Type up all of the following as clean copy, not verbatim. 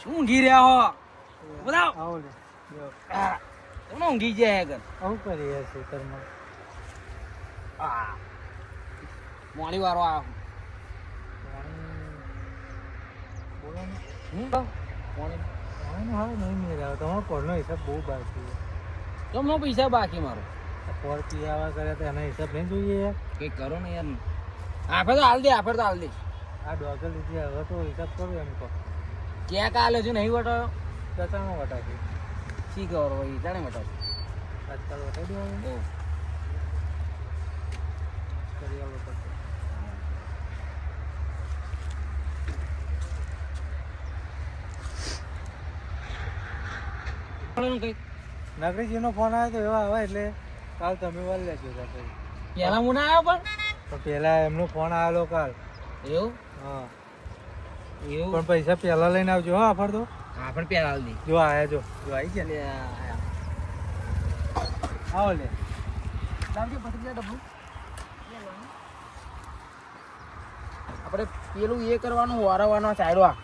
ઊંઘી રહ્યા હો બતાવ આવો લે તમને ઊંઘી જાય આગળ આવું કરીએ ખેતરમાં મોડી વારો આ બોલો ને મોડી હા નહીં મેળ આવે તમારો કોરનો હિસાબ બહુ બાકી તમને પૈસા બાકી મારો પોર પીવા કરે તો એના હિસાબ નહીં જોઈએ યાર કઈ કરો ને યાર આપણે તો હાલ દે આ ડોઝર લીધી હવે તો હિસાબ કરો એમ કહો ક્યાં કાલે છે નહીં વટાયો દસામાં વટાવી શી ખબર હોય જાણે વટાવ આજકાલ વટાવી દેવાનું કરી આવો પડશે કઈ નગરીજીનો ફોન આવ્યો તો એવા આવે એટલે કાલ તમે વાળ લેજો પેલા હું ના આવ્યો તો પેલા એમનો ફોન આવેલો કાલ પણ એવું હા એવું પણ પૈસા પેલા લઈને આવજો હા આફર તો હા પણ પેલા હાલ દે જો આયા જો આવી ગયા લે આવો લે લાવજો પતરી ડબ્બુ આપણે પેલું એ કરવાનું વારવાનો ચાડવા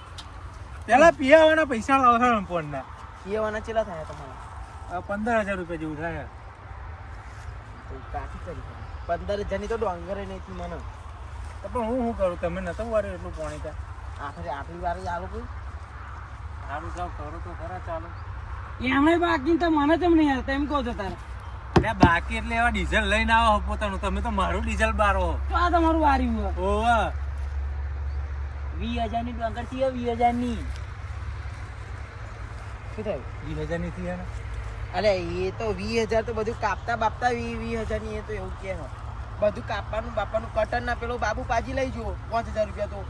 પેલા પીવાના પૈસા લાવશો ફોન ના પીવાના ચેલા થાય તમારા 15,000 રૂપિયા જેવું થાય કાચી કરી 15,000 ની તો ડોંગરે નહીં થી મને તો પણ હું શું કરું તમે નતો વારે એટલું પાણી ત્યાં આખરી વારી આલો કોઈ સારું જાવ કરો તો ખરા ચાલો એમણે બાકી તો મને તેમ નહીં યાર તેમ કહો છો તારે એટલે બાકી એટલે એવા ડીઝલ લઈને આવો પોતાનું તમે તો મારું ડીઝલ બારો તો આ તમારું વારી હોય ઓવા 20,000 ની ડોંગર થી 20,000 ની શું થયું 20,000 ની થી ને અલે એ તો 20,000 તો બધું કાપતા બાપતા 20,000 ની એ તો એવું કે બધું કાપવાનું બાપાનું કટન ના પેલો બાબુ પાજી લઈ જો 5,000 રૂપિયા તો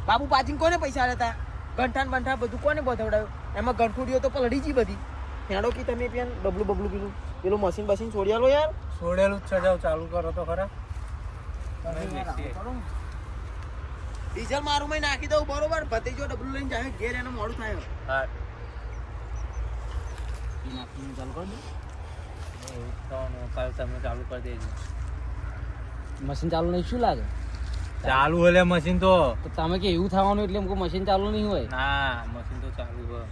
બાબુ પાજીને કોને પૈસા લેતા ગંઠાન બંઠા બધું કોને બધાવડાયું એમાં ગંઠુડીઓ તો પલડી જી બધી હેડો કે તમે પેન ડબલું બબલું પેલું મશીન બસીન છોડી આલો યાર છોડેલું જ છે જાવ ચાલુ કરો તો ખરા ડીઝલ મારું માં નાખી દઉં બરોબર ભત્રીજો ડબલું લઈને જાય ઘેર એનું મોડું થાય હા ચાલુ કરી દે કાલ તમે ચાલુ કરી દેજો મશીન ચાલુ નહીં શું લાગે ચાલુ હલે મશીન તો તમે કે એવું થવાનું એટલે એમ મશીન ચાલુ નહીં હોય ના મશીન તો ચાલુ હોય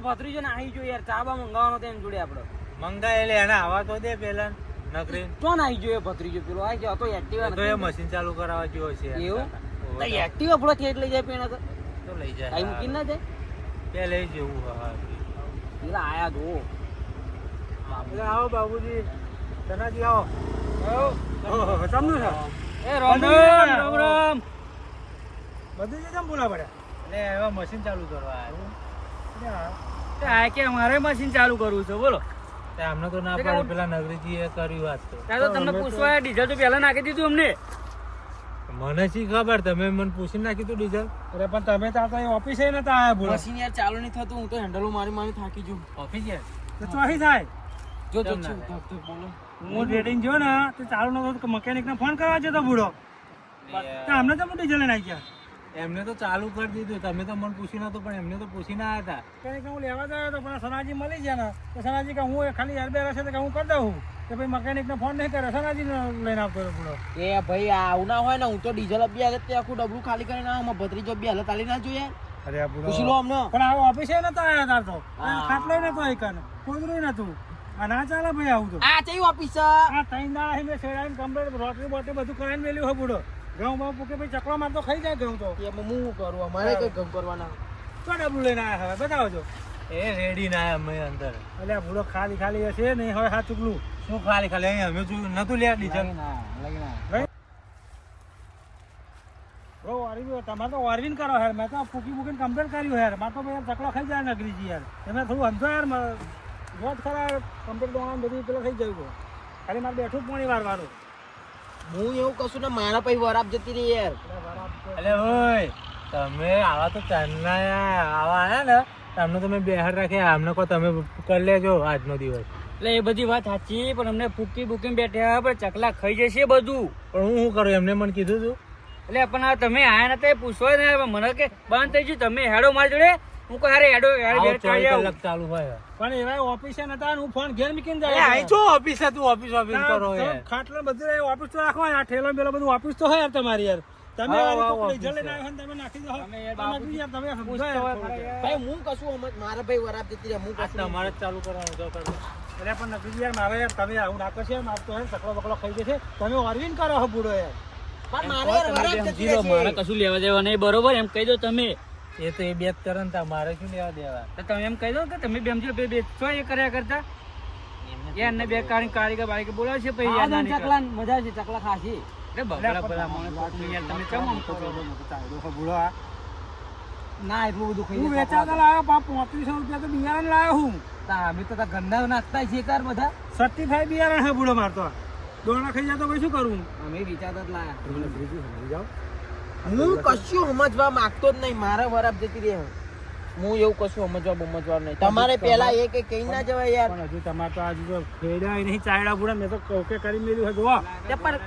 ભત્રીજો ને આવી જો યાર ચા બા મંગાવવાનો તો એમ જોડે આપડે મંગાય એટલે એને આવા તો દે પેલા નકરી કોણ આવી જોઈએ ભત્રીજો પેલો આવી ગયો તો એક્ટિવા તો એ મશીન ચાલુ કરાવવા જેવો છે એવું તો એક્ટિવા આપણો ખેત લઈ જાય પેલા તો લઈ જાય આઈ મૂકીને ના જાય બે લઈ જેવું હા પેલા આયા જો આવો બાબુજી તનાજી આવો સમજુ છે એ રામ રામ રામ બધું જ બોલા પડ્યા એટલે એવા મશીન ચાલુ કરવા આ કે અમારે મશીન ચાલુ કરવું છે બોલો અમને તો ના પાડે પેલા નગરીજી એ કર્યું વાત તો તમને પૂછવા ડીઝલ તો પહેલા નાખી દીધું અમને મને શી ખબર તમે મને પૂછી નાખી તું ડીઝલ અરે પણ તમે તો ઓફિસે નતા આયા બોલો મશીન યાર ચાલુ નહીં થતું હું તો હેન્ડલો મારી થાકી જઉં ઓફિસ તો ચોહી થાય જો બોલો હું રેડિંગ જો ને તો ચાલુ નતો મકેનિક ને ફોન કરવા જતો બુડો અમને તો ડીઝલ લઈને આવી ગયા એમને તો ચાલુ કરી દીધું તમે તો મને પૂછી નતું પણ એમને તો પૂછીને આવ્યા હતા હું લેવા જયો તો પણ સનાજી મળી ગયા ને તો સનાજી કે હું ખાલી યાર બે હશે તો હું કરી દઉં કે ભાઈ મકેનિક ને ફોન નહીં કરે સનાજી લઈને આવતો પૂરો એ ભાઈ આવું ના હોય ને હું તો ડીઝલ અબી આગળ તે આખું ડબલું ખાલી કરીને આવું ભત્રીજો બી હાલત આલી ના જોઈએ અરે પૂછી લો અમને પણ આ ઓફિસે નતા આવ્યા તાર તો ખાટલો નતો એકન કોઈ નતું આ ના ચાલે ભાઈ આવું તો આ ચઈ ઓફિસ આ ત્રણ દાડા અહીં મેં છેડાઈને કમ્પ્લેટ રોટરી બોટરી બધું કરાઈને મેલ્યું હોય બુડો ઘઉં બાઉ પૂકે ભાઈ ચકલો માર તો ખાઈ જાય ઘઉં તો એમાં હું કરું અમારે કઈ ગમ કરવાના તો ડબલું લઈને આવ્યા હવે બતાવજો એ રેડી ના અમે અંદર એટલે આ ભૂલો ખાલી ખાલી હશે નહીં હવે હા ચૂકલું શું ખાલી ખાલી અહીં અમે જોયું નતું લે ડીઝલ બ્રો વારવી તમારે તો વારવીન કરો યાર મેં તો પૂકી પૂકીને કમ્પ્લેટ કર્યું યાર મારે તો યાર ચકલો ખાઈ જાય નગરીજી યાર તમે થોડું સમજો યાર રોજ ખરા કમ્પ્લેટ દોવાનું બધું પેલો થઈ ગયું ખાલી મારે બેઠું પાણી વારવાનું હું એવું કશું ને મારા પછી વરાપ જતી રહી યાર અલે ઓય તમે આવા તો ચાંદના આવા આયા ને તમને તમે બેહાર રાખ્યા અમને કહો તમે કરી લેજો આજનો દિવસ એટલે એ બધી વાત સાચી પણ અમને ફૂકી બુકી બેઠ્યા પણ ચકલા ખાઈ જશે બધું પણ હું શું કરું એમને મને કીધું તું એટલે પણ તમે આયા નતા પૂછવા ને મને કે બંધ થઈ ગયું તમે હેડો મારી જોડે હું કહું હારે હેડો કલાક ચાલુ હોય પણ એવા ઓફિસે નતા હું ફોન ઘેર મૂકીને જાય આઈ છો ઓફિસે તું ઓફિસ કરો ખાટલો બધું ઓફિસ તો રાખવા આ ઠેલો બેલો બધું ઓફિસ તો હોય યાર તમારી યાર તમે હા, વાળી હા, કોક ઓફિસ ડીઝલ લઈને છે. આવ્યો ને તમે નાખી દો તમે યાર તમે બાપુજી યાર તમે પૂછતો હોય ખરા યાર. ભાઈ હું કશું સમજ મારા ભાઈ વરાપ જતી રહે હું આ કશું તમારે જ ચાલુ કરવાનું જો કરો. એટલે પણ નકલી યાર મારે યાર તમે આવું નાખો છે મારે તો હે સકડો બકડો ખાઈ જશે તમે ઓરવીન કરો હો બુડો યાર પણ મારે યાર વરાપ તમે જતી સમજી લો, મારે રહેશે કશું લેવા દેવા નહીં બરોબર એમ કહી દો તમે. એ તો એ બે જ કરે ને તાર મારે શું લેવા દેવા. તો તમે એમ કહી દો કે તમે બે સમજો બે છો એ કર્યા કરતા યાર બે કારીગર બારીગર બોલાવે છે પછી યાર નાની ચકલા મજા છે ચકલા ખાસી એટલે બગડા ભલા માણસ યાર તમે કેમ આમ કરો છો બુડો આ ના એટલું બધું હું વેચાતા લાવ્યો પા 3500 રૂપિયા તો બિયારણ લાવ્યો હું અમે તો ગંદા નાખતા છીએ કાર બધા સર્ટિફાઈ બિયારણ હે બુડો મારતો દોણા ખાઈ જાય તો પછી શું કરું અમે વિચારતા જ લાયા હું કશું સમજવા માંગતો જ નહીં મારે વરાપ જતી રહે હું એવું કશું સમજવા નહીં તમારે પેલા એ કે કઈ ના જવાય યાર પણ હજુ તમારે તો આજુ તો ખેડા નહીં ચાયડા બુડા મેં તો કોકે કરી મેલ્યું છે જોવા તે પણ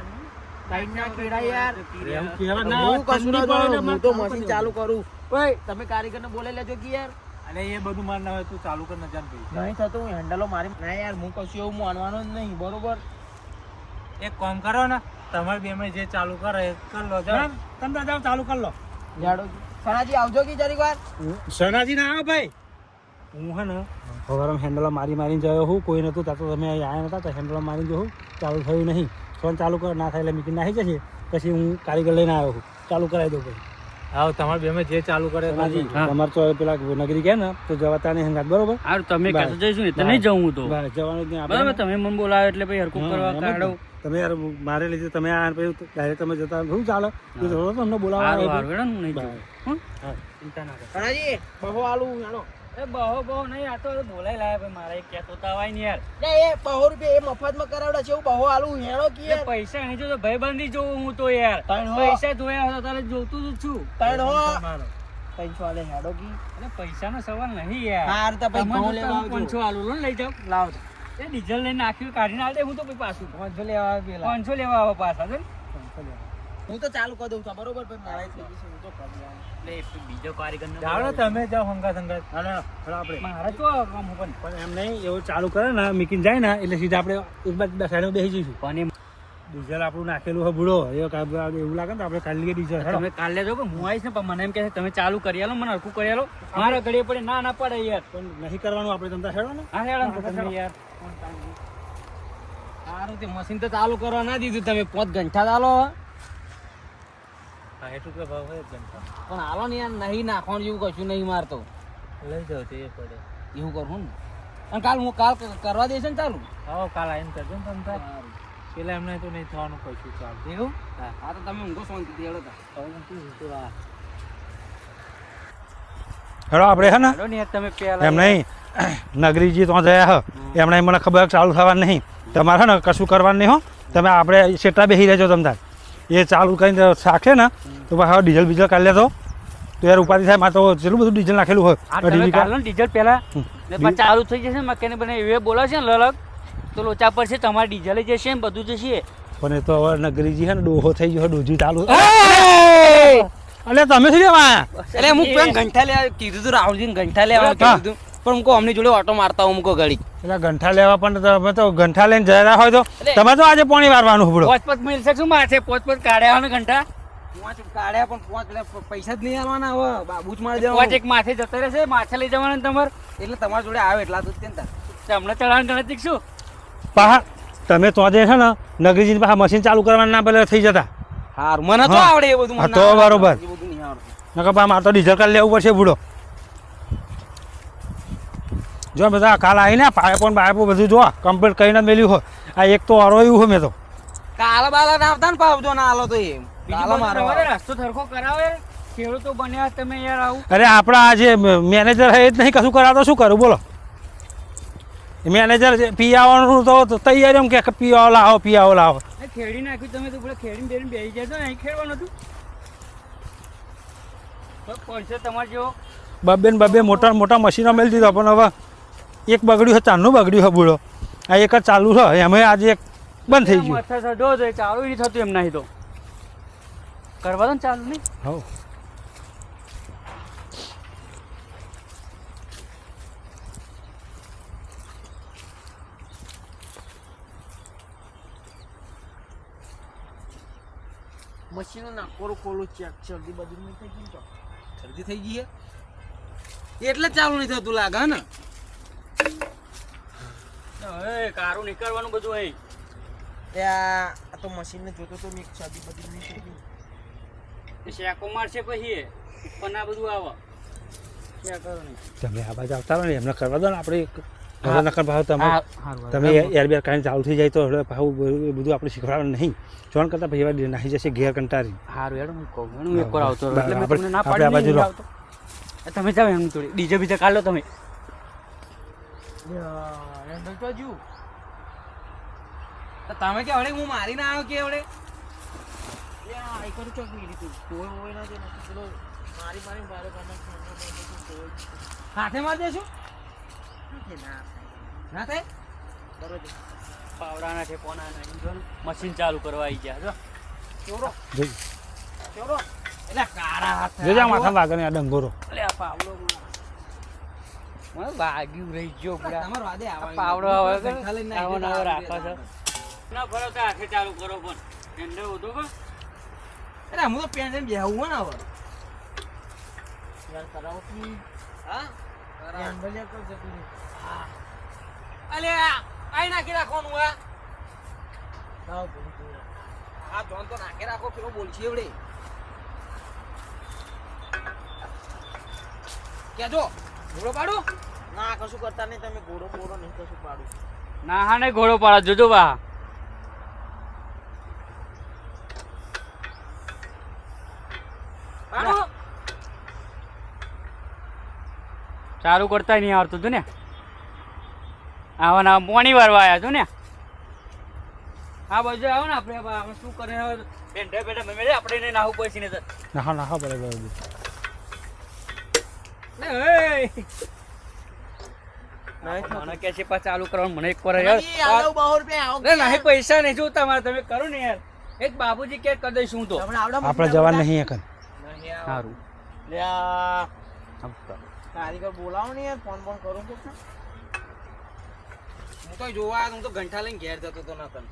કઈ ના કેડા યાર એમ કહેવા ના હું કશું ના ઠંડી પડે જાણું, ને હું તો મારે મશીન ચાલુ કરું ઓય તમે કારીગરને બોલાઈ લેજો કે યાર અને એ બધું માર ના હોય તું ચાલુ કર ન જાન ભાઈ નહીં થતું હું હેન્ડલો મારી ના યાર હું કશું એવું માનવાનો જ નહીં બરોબર એક કામ કરો ને તમારે બે માં જે ચાલુ કરે એ કર લો જાઓ. તમે જાઓ ચાલુ કરી લો જાડો સનાજી આવજો કે જરીક વાર સનાજી ના આવે ભાઈ હું હે ને સવારે હેન્ડલ મારી મારીને ગયો હું કોઈ નતું ત્યાં તો તમે આવ્યા નતા તો હેન્ડલ મારીને જોઉં ચાલુ થયું નહીં ફોન ચાલુ કર ના થાય એટલે મીટિંગ નાખી જશે પછી હું કારીગર લઈને આવ્યો છું ચાલુ કરાવી દઉં ભાઈ હા તમારે બે માં જે ચાલુ કરે એ સનાજી હા. તમારે તો પેલા નગરી ગયા ને તો જવાતા નહીં હંગાત બરોબર હારું તમે બાય. કહેશો જઈશું ને તો નહીં જવું હું તો બસ, જવાનું જ નહીં બરાબર આપણે તમે મને બોલાવો એટલે ભાઈ હરકું હા, કરવા એમ જ ને. કાઢો તમે યાર મારે લીધે તમે આ પછી ડાયરેક્ટ તમે જતા શું ચાલે એ થોડો તમને બોલાવવા હારું આવ્યો હારું હેડો ને નહીં બાય. જવું હં? હા. ચિંતા ના કરો સનાજી બહુ આલું જાણો એ બહુ નહીં આ તો બોલાઈ લાયા ભાઈ મારે એક કહેતો તો આવાય ને યાર એ 100 રૂપિયા એ મફતમાં કરાવડે છે એવું બહુ આલું હેણો કે એ યાર પૈસા નહીં જોતો ભાઈબંધી જોઉં હું તો યાર ત્રણ હો. પૈસા જોયા હતા તારે જોતું જ છું ત્રણ હો. મારો 300 આલે હેડો કી એટલે પૈસાનો સવાલ નહીં યાર હાર તો ભાઈ તમારે ઘઉં લેવા તો આવજો 500 આલુ લો ને લઈ જાઓ લાવ એ ડીઝલ લઈને નાખ્યું કાઢીને આલ દે હું તો પછી પાછું 500 લેવા આવે પેલા 500 લેવા આવો પાછા છે હું તો ચાલુ કરી દઉં છું બરોબર ભાઈ મારા થઈ જશે હું તો કરી દઉં એટલે બીજો કારીગર જાઓ ને તમે જાઓ હંગાત હંગાત આપણે મારે તો કામ પણ પણ એમ નહીં એવું ચાલુ કરે ને મીકીને જાય ને એટલે સીધા આપણે એક બાજુ સાઈડમાં બેસી જઈશું પણ ડીઝલ આપણું નાખેલું હોય બુડો એવું લાગે ને તો આપણે કાઢી લઈએ ડીઝલ હેડો. તમે કાલે જો કે હું આવીશ ને પણ મને એમ કહે છે તમે ચાલુ કરી આલો મને હરખું કરી આલો મારા ઘડીએ પડે ના ના પડે યાર પણ નહીં કરવાનું આપણે તમને હેડો ને હા હેડો ને તમે યાર સારું તે મશીન તો ચાલુ કરવા ના દીધું તમે 5 ઘંટા ચાલો 60 રૂપિયા ભાવ હોય ઘંટા પણ હાલો ને યાર નહીં નાખવાનું જેવું કશું નહીં મારતો લઈ જાઓ તે પડે એવું કરું ને અને કાલ હું કાલ કરવા દેશે ને ચાલુ આવો કાલ આવીને કરજો ને તમે પેલા એમને તો નહીં થવાનું કશું ચાલ એવું હા તો તમે ઊંઘો શાંતિથી હેડો હેડો આપણે હે ને હેડો ને યાર તમે પેલા એમ નહીં નગરીજી તો ગયા હ એમને મને ખબર ચાલુ થવાનું નહીં તમારે હે ને કશું કરવાનું નહીં હો તમે આપણે સેટા બેસી રહેજો તમતાર એ ચાલુ કરીને રાખે ને તો હવે ડીઝલ બીઝલ કાઢી લેતો તો યાર ઉપાધિ થાય મારે તો જેટલું બધું ડીઝલ નાખેલું હોય આ તમે કાઢો ને ડીઝલ પેલા ને પછી ચાલુ થઈ જશે મકેનિક બને એ બોલાવશે ને લલગ તો લોચા પર છે તમારે ડીઝલ જશે ને બધું જશે પણ એ તો હવે નગરીજી હે ને ડોહો થઈ ગયો ડોજી ચાલુ એટલે તમે શું કેવા એટલે હું પેલા ઘંટા લેવા કીધું તું રાહુલજી ને ઘંટા લેવા કીધું તું પણ હું અમની જોડે ઓટો મારતા હું ઘડી એટલે ગંઠા લેવા પણ તમે તો ગંઠા લઈને જયા હોય તો તમે તો આજે પાણી વારવાનું બુડો પોચ મિલશે શું માથે પોચ કાઢ્યા ને ઘંટા કાઢ્યા પણ 5 પૈસા જ નહીં આલવાના હવે બાબુ જ મારી પોચ એક માથે જતો રહેશે માથે લઈ જવાના ને તમારે એટલે તમારા જોડે આવે એટલા તો જ તેમ તાર. તમને ચડાવવાનું ગણતરી શું પાહા તમે તો જે છે ને નગરીજી પાછા મશીન ચાલુ કરવાના ના પેલા થઈ જતા હારું મને તો હા. આવડે એ બધું હા, મને તો ના આવડે. બરોબર. એ બધું નહીં આવડતું નકર પા મારે તો ડીઝલ કાઢી લેવું પડશે બુડો જો બધા કાલ આવીને પાઇપો ને બાયપો બધું જો કમ્પ્લીટ કરીને જ મેલ્યું હોય આ એક તો અરોયું હોય મેં તો કાલા બાલા ના આવતા ને પાવજો ના આલો તો એ બીજું કાલા બધું મારો રવાડે, રસ્તો સરખો કરાવે ખેડૂતો બન્યા તમે યાર આવું અરે આપણા આ જે મેનેજર છે એ જ નહીં કશું કરાતો શું કરું બોલો મેનેજર પી આવવાનું તો તૈયારી એમ કે પી આવો લાવો એ ખેડી નાખ્યું તમે તો પેલા ખેડીને બેરીને બેસી જશો ને અહીં ખેડવાનું હતું તો પડશે તમારે જેવો બબે મોટા મશીનો મેળ દીધો પણ હવે એક બગડ્યું છે ચારનું બગડ્યું છે બુડો આ એક જ ચાલુ છે એમાં આજે એક બંધ થઈ ગયું મચ્છર સડો તો એ ચાલુ નહીં થતું એમ નહીં તો કરવા દો ને ચાલુ નહીં હવ મશીનો નાખોરો ખોલો ચેક શરદી બધું નહીં થઈ ગયું તો શરદી થઈ ગઈ છે એટલે જ ચાલુ નહીં થતું લાગે હે ને એ કારું નીકળવાનું બધું અહીં આ તો મશીનને જોતો તો મેં શરદી બધું નહીં થઈ ગયું શેકો મારશે પછી પણ આ બધું આવે ક્યાં કરો નહીં તમે આ બાજુ આવતા રહો ને એમને કરવા દો ને આપણે નકર ભાવ તમે એર બેર કાંઈ ચાલુ થઈ જાય તો હવે ભાવ બધું આપણે શીખવાડવાનું નહીં જોન કરતા પછી એવા નાહી જશે ઘેર કંટારી સારું હેડો હું કહું હું એક વાર આવતો એટલે મેં તમને ના પાડી આ બાજુ રહો. તમે જાવ એમ થોડી ડીજે બીજે કાઢ લો તમે હેન્ડલ તો જુ તમે કે હળે હું મારી ના આવ્યો કે હળે આ કરું ચોક મિલી તું કોઈ હોય ના દે નથી પેલો મારી બારે હાથે માર દેશું ના થાય બરોબર પાવડાના ઠેકોના નહીં જો મશીન ચાલુ કરવા આવી ગયા જો ચોરો જોઈ ચોરો એટલે કાળા હાથ જોજો માથા વાગે ને આ ડંગોરો એટલે આ પાવડો મને વાગ્યું રહી ગયો પૂરા તમારો વાદે આવા પાવડો આવે આવો નવો રાખો છો ના ફરો તો આખે ચાલુ કરો પણ એંડે ઉધો કો અરે હું તો પેન્ટ એમ બેહું હો ને હવે યાર કરાવો કી હા હેન્ડલ યાર કર જતું હા અલે આઈ નાખી રાખવાનું આ લાવ બોલ આ જોન તો નાખી રાખો પેલો બોલશે એવડે કેજો ઘોડો પાડું ના કશું કરતા નહીં તમે ઘોડો નહીં કશું પાડું ના હા નહીં ઘોડો પાડો જોજો બા પાડો ચાલુ કરતા નહીં આવડતું તું ને આવા ના પોણી વારવા આવ્યા તું ને આ બાજુ આવો ને આપણે શું કરે પેન્ટા પેન્ટા મેં આપણે નહીં નાહવું પડશે ને નાહો બરાબર મને કે છે પાછા ચાલુ કરવાનું મને એક વાર રૂપિયા પૈસા નહીં જોતા મારે તમે કરો ને યાર એક બાબુજી કે કરી દઈશું તો આપણે જવાન નહીં એકન સારું કારીગર બોલાવો ને યાર ફોન કરું કોક હું તો જોવા હું તો ઘંટા લઈને ઘેર જતો તો ના કર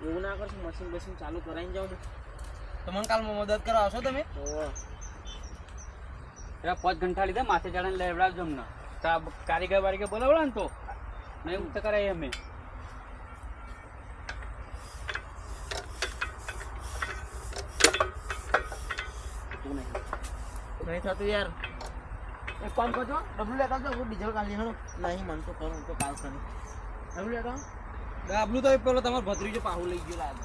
એવું ના કરશું મશીન ચાલુ કરાવીને જાઉં તો મને કાલ મદદ કરવા આવશો તમે 5 ઘંટા લીધા માથે ચડાને લેવડાવજો અમને કારીગર વારીગર બોલાવડા ને તો નહીં ઉઠતા કરાય અમે નહીં થતું યાર એક કામ કરજો ડબલું લેતા આવજો હું ડીઝલ કાઢી હણો નહીં મન તો કરું તો કાલ કરું ડબલું લેતા ડબલું તો પેલો તમારો ભત્રીજો પાહુ લઈ ગયો લાગે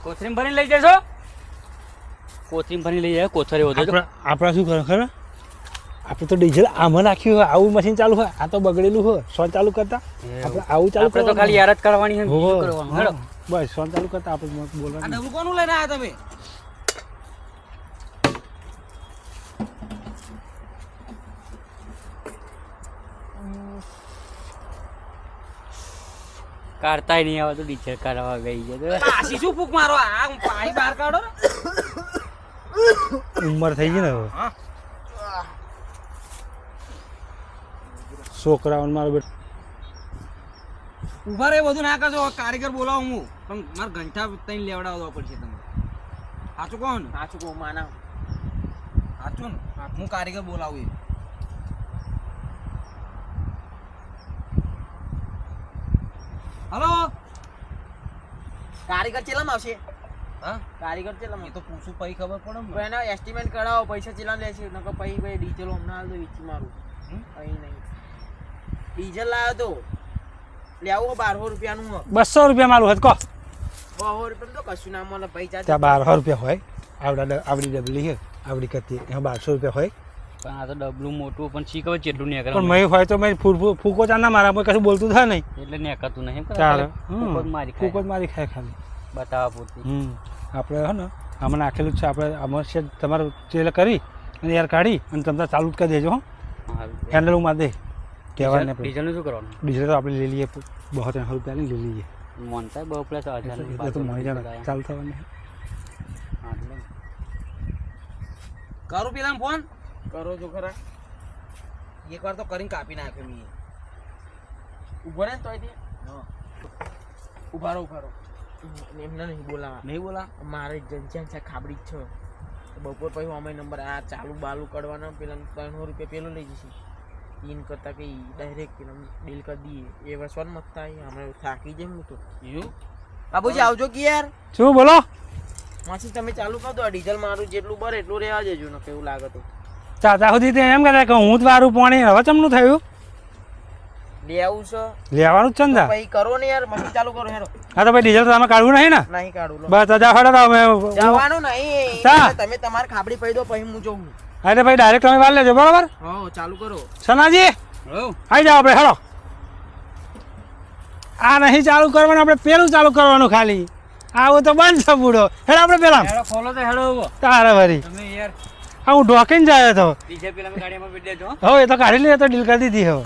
કોથરીમ ભરીને લઈ જશો કોથરીમ ભરીને લઈ જાય કોથરે વધો આપણે શું કરે ખબર આપણે તો ડીઝલ આમાં નાખ્યું હોય આવું મશીન ચાલુ હોય આ તો બગડેલું હોય સોન ચાલુ કરતા આપણે આવું ચાલુ આપણે તો ખાલી યાર જ કરવાની છે બીજું કરવાનું હેડો બસ સોન ચાલુ કરતા આપણે આ બોલવાનું ડબલું કોનું લઈને આવ્યા તમે કાઢતાય નહીં આવે તો ટીચર કાઢવા ગઈ છે આશી શું ફૂક મારો આ પાણી બહાર કાઢો ને ઉંમર થઈ ગઈ ને હવે હા છોકરાઓને મારો બેટ ઉભા રે બધું ના કરજો કારીગર બોલાવું હું પણ મારે ઘંટા તઈને લેવડાવવા પડશે તમે સાચું કોણ સાચું કહું માના સાચું ને હું કારીગર બોલાવું હલો કારીગર ચેલામાં આવશે હા કારીગર ચેલામાં એ તો પૂછું પછી ખબર પડે ને એના એસ્ટિમેટ કરાવો પૈસા ચેલા લેશે નકર પછી ડીઝલ હમણાં હાલ તો વીચી મારું અહીં નહીં ડીઝલ લાવ્યો તો લેવો 1200 રૂપિયાનું 200 રૂપિયા મારું હત કહો 200 રૂપિયા તો કશું ના મળે ભાઈ ચાર્જ ત્યાં 1200 રૂપિયા હોય આવડી ડબલી છે આવડી કરતી એમાં 1200 રૂપિયા હોય પણ આ તો ડબલું મોટું પણ શીખવે જેટલું નહીં કરે પણ મેં હોય તો મેં ફૂકો ચા ના મારા કશું બોલતું થાય નહીં એટલે નીકળતું નહીં ચાલે ફૂકો ફૂકો જ મારી ખાય ખાલી બતાવવા પૂરતી આપણે હે ને આમાં નાખેલું છે આપણે આમાં છે તમારું તેલ કરી અને યાર કાઢી અને તમે ચાલુ જ કરી દેજો હો હેન્ડલ માં દે કહેવાય ને ડીઝલનું શું કરવાનું ડીઝલ તો આપણે લઈ લઈએ 200 રૂપિયા લઈ લઈએ મોનતા બહુ પ્લસ એટલે તો મળી જાય ચાલુ થવાની કરું પેલા ફોન કરો જો ખરા એક વાર તો કરીને કાપી નાખ્યો મેં ઉભો રહે ને તોય ઉભા રહો એમને નહીં બોલાવા. નહીં બોલા મારે જંચાન છે ખાબડી જ છે. બપોર પછી અમે નંબર આ ચાલુ બાલુ કરવાના પેલા 300 રૂપિયા પેલો લઈ જશે. ઈન કરતા કઈ ડાયરેક્ટ ડીલ કરી દઈએ. એ વર્ષ મત થાય અમે થાકી જાય હું તો. એવું બાબુજી આવજો કે યાર. શું બોલો? માસી તમે ચાલુ કર દો. ડીઝલ મારું જેટલું બરે એટલું રહેવા દેજો ને કેવું લાગે તો. ચાચા સુધી તે એમ કહેતા કે હું જ વારું પાણી હવે ચમનું થયું લેવું છે લેવાનું જ છે ને પછી કરો ને યાર. મશીન ચાલુ કરો હેરો. હા તો ભાઈ ડીઝલ તો તમે કાઢવું નહીં ને? નહીં કાઢું લો. બસ તો જા હડો અમે જવાનું નહીં. ચા. તમે તમારે ખાબડી પડી દો પછી હું જોઉં. એટલે ભાઈ ડાયરેક્ટ તમે વાર લેજો બરાબર. હા ચાલુ કરો. સનાજી આવી જાઓ આપણે હેડો. આ નહીં ચાલુ કરવાનું, આપણે પેલું ચાલુ કરવાનું ખાલી. આવું તો બંધ છે બુડો. હેડો આપણે પેલા હેડો ખોલો તો હેડો ઉભો. તારે વરી તમે યાર હા હું ઢોકીને જાય તો બીજે પેલા ગાડીમાં બેઠ દેજો હવે એ તો કાઢી લે તો ડીલ કરી દીધી હવે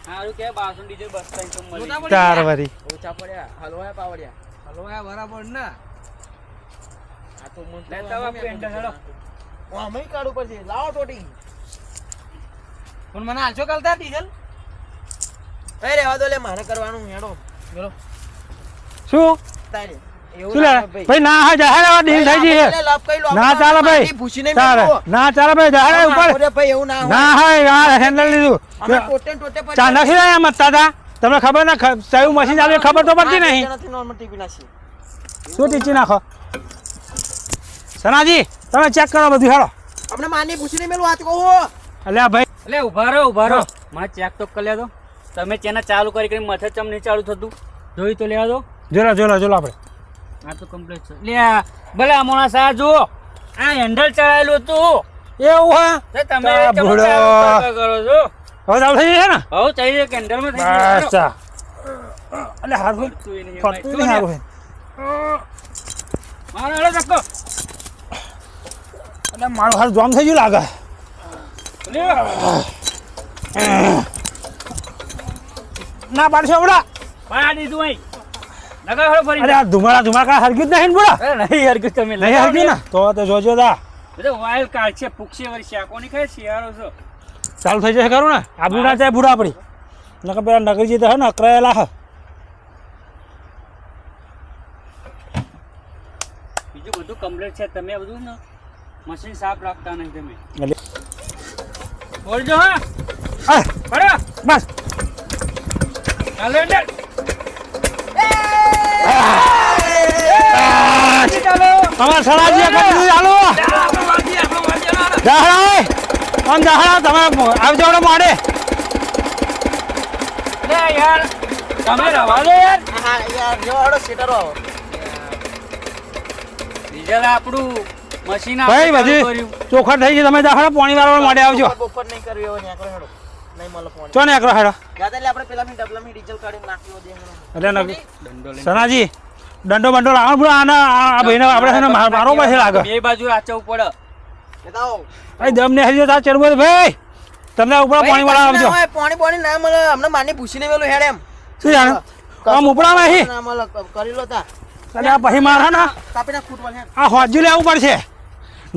સારું કે 1200 ડીઝલ બસ થાય તો મળી તારે વરી ઓછા પડ્યા હલવાયા પાવડિયા. હલવાયા બરાબર ના. આ તો મન લેતા આવો પેન્ડલ હેડો. અમે કાઢું પડશે. લાવો ટોટી. પણ મને હાલશો કાલતા ડીઝલ. એ રહેવા દો લે મારે કરવાનું હેડો. બોલો શું તારે શું લે ભાઈ ના હા જહાડ ડીલ થઈ ગઈ છે. ના ચાલે ભાઈ ચાલે ના ચાલે ભાઈ જહાડ ઉપર ભાઈ એવું ના ના હા યાર હેન્ડલ લીધું અમે ટોટે ટોટે પર ચા નાખી રહ્યા મત દાદા તમને ખબર ના કયું મશીન ચાલે ખબર તો પડતી નહીં. નથી નોર્મલ ટીપી નાખી. શું ટીચી નાખો સનાજી તમે ચેક કરો બધું હેડો. આપણે માની પૂછીને મેલું વાત કહો. અલ્યા ભાઈ એટલે ઉભા રહો મારે ચેક તો કરી લેજો. તમે ચેનલ ચાલુ કરી મથે ચમ નહીં ચાલુ થતું જોઈ તો લેવા દો. જોલો આપણે આ તો કમ્પ્લીટ છે. લે ભલે મોણા સા જુઓ આ હેન્ડલ ચડાયેલું હતું એવું હા તો તમે તા ચમ ભૂલો. ચાલુ કરો છો. હવે ચાલુ થઈ જશે ને હવે ચાલી કેન્ડલમાં થઈ બસ ગયું. ચા અલે હારું તું એને ફરતું નહીં હારું મારો હેડો ધક્કો. એટલે મારું હારું જોમ થઈ ગયું લાગે. લે ના પાડશો બડા પાડી દીધું અહીં લગાવ હેડો ફરી. અરે આ ધુમાડા કા હરગ્યું જ નહીં ને બડા અરે નહીં હરગું તમે નહીં હરગ્યું ને તો જોજો દા બધો વાઇલ્ડ કાર્ડ છે. પૂક્ષી વળી શાકોની ખાય શિયાળો છો. ચાલુ થઈ જશે ખરું ને આપણું ના જાય બુડા આપણી નકર પેલા નગરજી તો હે ને અકરાયેલા હ બીજું બધું કમ્પ્લીટ છે. તમે આ બધું ને મશીન સાફ રાખતા નહીં તમે. બોલજો હા આ, પડો બસ ચાલો હેન્ડલ. ચાલો તમારે સરાજી કરી દીધું ચાલુ જાહરા આમ જાહરા તમે આવજો આપણે મોડે લે યાર તમે રવા દો યાર. હા યાર જો હડો સેટરો આવો. ડીઝલ આપણું મશીન ભાઈ આપણે ચાલુ બધી કર્યું. ચોખટ થઈ ગઈ તમે જાહરા પાણી વાળવા મોડે આવજો બપોર નહીં કર્યું એવો ન્યાકરો હેડો. નહીં મળે ફોન. ચો ને એકરો હેડો યાદ એટલે આપણે પેલા ડબલામાં ડીઝલ કાઢીને નાખ્યો દે. એટલે દંડો લઈને. સનાજી દંડો બંડો લાવો બુડા આના આ ભાઈને આપણે છે ને મારો પાસે લાગે બે બાજુ રાચવું પડે. બતાવો. અહીં દમ ને હરી તા ચડવો ભાઈ તમને ઉપર પાણી વાળા આવજો પાણી ના મળે. હમણાં માની પૂછીને મેલું હેડ એમ. શું જાણે આમ ઉપડામાં અહીં ના મળે કરી લો તા. એટલે આ પછી મારા ને કાપી ના ફૂટબોલ હેડ. આ હોજુ લેવું પડશે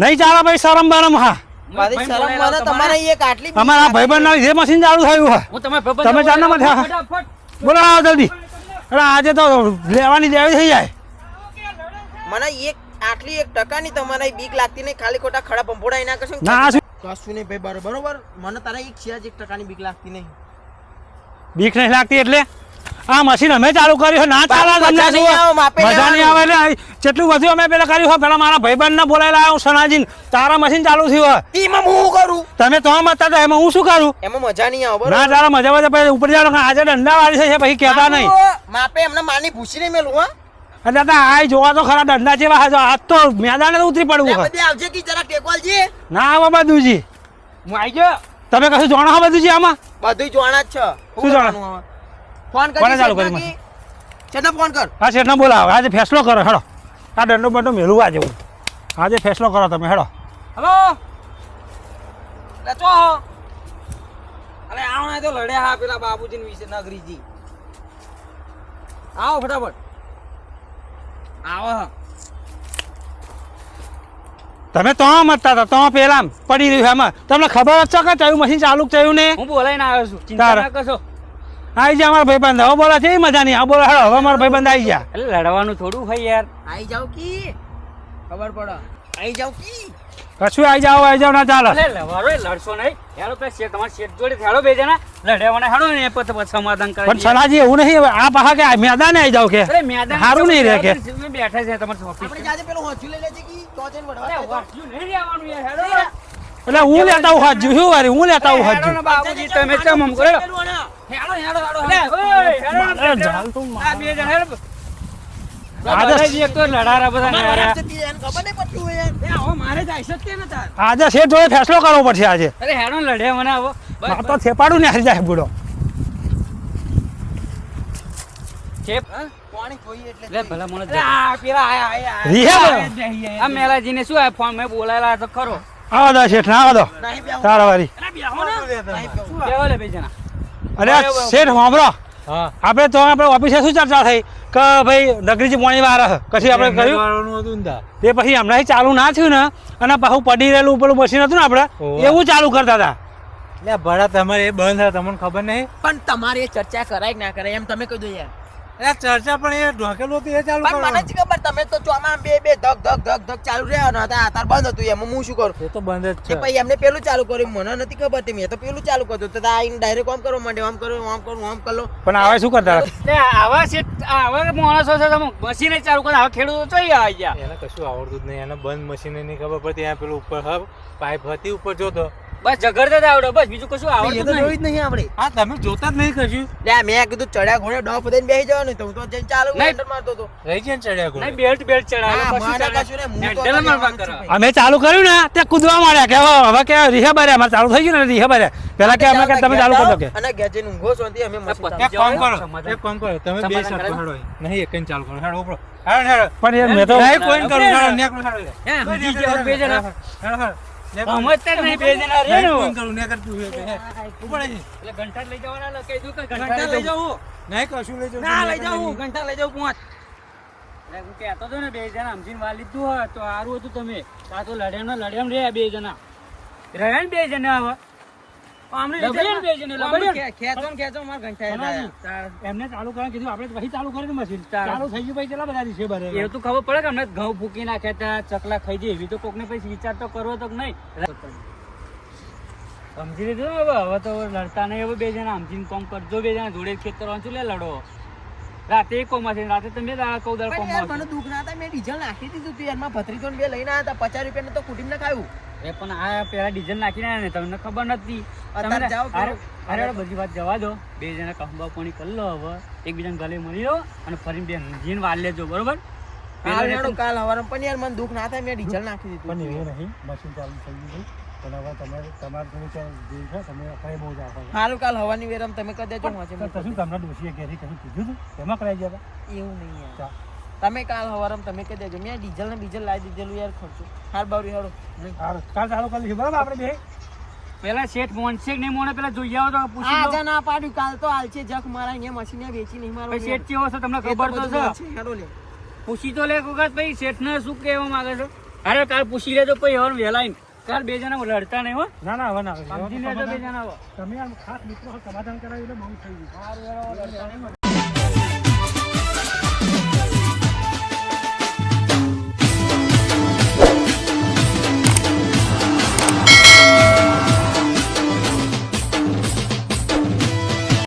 નહીં ચાલે ભાઈ શરમ બરમ હા મારી ભાઈ શરમ બોલાયેલા મને તમારે. તમારે એક આટલી અમારા ભાઈબંધ ના લીધે મશીન ચાલુ થયું છે હું તમે તમે ચાર નંબર થયા. ફટાફટ. બોલાવો જલ્દી અરે આજે તો લેવાની દેવી થઈ જાય મને એક આટલી 1% તમારે બીક લાગતી નહીં. ખાલી ખોટા ખડા પંપોડા ના કરશો. ના શું કશું નહીં ભાઈ બરોબર. મને તારા એક છે જ 1% બીક લાગતી નહીં. બીક નહીં લાગતી એટલે આ મશીન અમે ચાલુ કર્યું છે ના ચાલે બાપુ, તમને મજા નહીં આવે, માપે મજા નહીં આવે એટલે જેટલું બધું અમે પેલા કર્યું છે પેલા મારા ભાઈબંધ ને બોલાયેલા હું સનાજી તારા મશીન ચાલુ થયું એમાં હું શું કરું? તમે તો મત હતા એમાં હું શું કરું એમાં મજા નહીં આવે ના બરોબર. ચાલે મજા મજા પછી ઉપર જાવ આજે દંડા વાળી છે પછી કહેતા નહીં બાપુ, માપે એમને માની પૂછીને મેલું હા. એટલે તા આ જોવા તો ખરા દંડા જેવા હાજો આજ તો મેદાને તો ઉતરી પડવું ત્યાં છે બધી આવજે કે જરા ટેકવાલજી. ના આવા બધુંજી હું આવી ગયો. તમે કશું જાણો છો બધુંજી આમાં બધું જોવાના જ છે. શું જાણે? કરવાનું હવે? ફોન કોને ચાલુ કરી કરી ચેતના ફોન કર. હા શેઠને બોલાવો આજે ફેસલો કરો હેડો આ દંડો બંડો મેળવું આજે હું આજે ફેસલો કરો તમે હેડો હલો લે ચો. અરે આવો ના તો લડ્યા હા પેલા બાબુજી વિશે નગરીજી. આવો ફટાફટ આવો. તમે તો મતતા હતા તો પેલા પડી રહ્યું એમાં તમને ખબર જ છે કે કયું મશીન ચાલુ થયું ને હું બોલાઈને આવ્યો છું. ચિંતા તારે. ના કરશો. આઈ જા અમારા ભાઈબંધ હવે બોલા છે એ મજા નહીં આ બોલા હેડો હવે અમારા ભાઈબંધ આઈ જા એટલે લડવાનું થોડું હોય યાર. આઈ જાવ કી ખબર પડે આઈ જાવ કી કશું આઈ જાવ ના ચાલે એટલે લવારો એ લડશો નહીં. હેડો પેલા શેઠ તમારા શેઠ જોડે હેડો બે જણા લડવાના હેડો ને એ પછી સમાધાન પણ કરી સલાજી એવું નહીં હવે આ પાછા કે મેદાને આઈ જાવ કે અરે મેદાન હારું નહીં રહે કે બેઠા છે તમારી ઓફિસ. આપણે જાજે પેલું હોચું લઈ લેજે કી તો જઈને વડવા અરે વાંચ્યું નહીં રહેવાનું યાર હેડો. એટલે હું લેતા હું હાજુ શું વારી હું લેતા હું હેડો ને હાજુ બાબુજી તમે ચમ આમ કરો હેડો હેડો ઓય હેડો અરે જાલ તું આ બે જણા હેડો. આજે બધાજી એક તો લડારા બધા ને યાર. ખબર નહીં પડતું હોય યાર એ આવો મારે જાય છે કે ન તાર. આજે શેઠ જોડે ફેસલો કરવો પડશે આજે અરે હેડો ને લડે મને આવો. માર તો થેપાડું ને હારી જાય બુડો શેઠ પાણી જોઈએ એટલે લે ભલા મને અરે આ પેલા આયા રિયા આ મેલાજીને શું આ ફોન મેં બોલાયેલા તો ખરો. આવો દો શેઠ ના આવો દો નહીં બેહો તારા વારી નહીં બેહો કેવો લે બે જણા. અરે શેઠ સાંભળો હા આપણે તો આપણે ઓફિસે શું ચર્ચા થઈ કે ભાઈ નગરીજી પાણી વાર પછી આપણે કર્યું તે પછી હમણાં ચાલુ ના થયું ને અને પાછું પડી રહેલું પેલું મશીન હતું ને આપણે એવું ચાલુ કરતા હતા એટલે ભડા તમારે એ બંધ હતા તમને ખબર નહીં પણ તમારે એ ચર્ચા કરાય કે ના કરાય એમ તમે કહી દો યાર એટલે ચર્ચા પણ એ ઢોકેલું હતું એ ચાલુ પણ મને જ ખબર તમે તો ચોમાં બે ધક ધક ચાલુ રહ્યા ને હતા બંધ હતું એમ હું શું કરું એ તો બંધ જ કે છે ભાઈ એમને પેલું ચાલુ કર્યું મને નથી ખબર તે મેં તો પેલું ચાલુ કર્યું તો આઈને ડાયરેક્ટ આમ કરવા માંડ્યો આમ કરો આમ કરું આમ કરો પણ આવે શું કરતા હતા લે આવા છે આવા માણસો છે તમે મશીન ચાલુ કરે આવા ખેડૂતો ચોઈ આવી ગયા. એને કશું આવડતું જ નહીં એને બંધ મશીન નહીં ખબર પડતી ત્યાં પેલું ઉપર પાઇપ હતી ઉપર જોતો બસ ઝઘડતા જ આવડે બસ બીજું કશું એ આવડતું તો જ જોયું નહીં. જ નહીં આપણે હા તમે જોતા જ નહીં કશું લે મેં કીધું ચડ્યા ઘોડે ડોફ દઈને બેસી જવાનું તો હું તો જઈને ચાલુ નહીં. હેન્ડલ મારતો હતો રહી છે ને ચડ્યા નહીં ગોળ બેલ્ટ ચડાવે હા, પછી મને ચડાવે. કશું નહીં, હું તો હેન્ડલ અત્યારે મારવા આવવાનું કરે. છું. અમે ચાલુ કર્યું ને તે કૂદવા માંડ્યા કે હવે કે રિહા બારે અમારે ચાલુ થઈ ગયું ને રિહા બારે પેલા કે અમે કે તમે ચાલુ કરી દો કે અને ઘેર જઈને ઊંઘો છો ને અમે મસ્ત પતી એક કામ કરો સમાધાન. એક કામ કરો તમે બે સમાધાન શરતો કરાવી. હેડો નહીં એક જ ચાલુ કરો હેડો ઉપરો હેડો હેડો પણ યાર મેં તો નહીં કોઈ કરું હેડો નેકળો હેડો હે, બીજી જે બે જણા. હેડો હેડો સમજતા જ નહીં બે જણા રે ને. કોઈ કરું નેકર તું ઉપર આવી એટલે ઘંટા લઈ જવાના ને કહી દઉં કે ઘંટા લઈ જાઉં નહીં કશું લઈ જાઉં ના લઈ જાઉં ઘંટા લઈ જાઉં પાંચ એટલે હું કહેતો હતો ને બે જણા સમજીને વાર લીધું હોય તો સારું હતું તમે આ તો લડ્યામ રહ્યા બે જણા રહ્યા ને બે જણા હવે લબડ્યા ને બે જણા લબડ્યા. ખેંચો ને ખેંચો મારા ઘંટા પણ એમને ચાલુ કરવા કીધું આપણે પછી ચાલુ કર્યું મશીન ચાલુ થઈ ગયું પછી કેટલા બધા દિવસે ભરે એવું તો ખબર પડે કે અમને ઘઉં ફૂકી નાખ્યા હતા ચકલા ખાઈ જાય એવી તો કોકને પછી વિચાર તો કરવો તો નહીં સમજી લીધું ને હવે તો લડતા નહીં હવે બે જણા સમજીને કોમ કરજો બે જણા જોડે ખેતર વાંચું લે લડો રાતે એક કોમ હશે રાતે તમે કૌ દર કોમ પણ યાર મને દુઃખ ના હતા મેં ડીઝલ નાખી દીધું તું યારમાં ભત્રીજો ને બે લઈને આવ્યા હતા 50 રૂપિયાનું તો કુટીમ ને ખાયું એ પણ આ પેલા ડીઝલ નાખીને આવ્યા ને તમને ખબર નથી અત્યારે જાઓ અરે અરે બધી વાત જવા દો બે જણા કંબા પાણી કરી લો હવે એકબીજાને ગલે મળી લો અને ફરી બે જીન વાર લેજો બરોબર કાલ હેડો કાલ હવારે પણ યાર મને દુઃખ ના થાય મેં ડીઝલ નાખી પણ દીધું એવું નહીં મશીન ચાલુ થઈ ગયું પણ હવે તમારે થોડું જે છે તમે કઈ બહુ જ આપો હાલ કાલ હવાની વેરમ તમે કરી દેજો વાંચે તો શું તમને ડોશીએ ઘેરી કશું કીધું હતું એમાં કરાઈ ગયા એવું નહીં યાર હતા તમે કાલ હવારમ તમે કહી દેજો મેં ડીઝલ ને બીજલ લાવી દીધેલું યાર ખર્ચો હાલ બાવરી હેડો કાલ ચાલુ કરી દઈશું બરાબર આપણે બે પેલા શેઠ મોનશે કે નહીં મોને પેલા જોઈ આવો તો પૂછી લો આજે ના પાડ્યું કાલ તો હાલ છે જખ મારા અહીંયા મશીને વેચી નહીં મારો પછી શેઠ કેવો છે તમને ખબર તો છે હેડો લે પૂછી તો લે એક વખત ભાઈ શેઠ ને શું કહેવા માંગે છે અરે કાલ પૂછી લેજો પછી હવે વહેલા આવીને. કાલ બે જણા લડતા નહીં હો ના ના હવે ના સમજી લેજો બે જણા હવે તમે આમ ખાસ મિત્રો સમાધાન કરાવી એટલે બહુ થઈ ગયું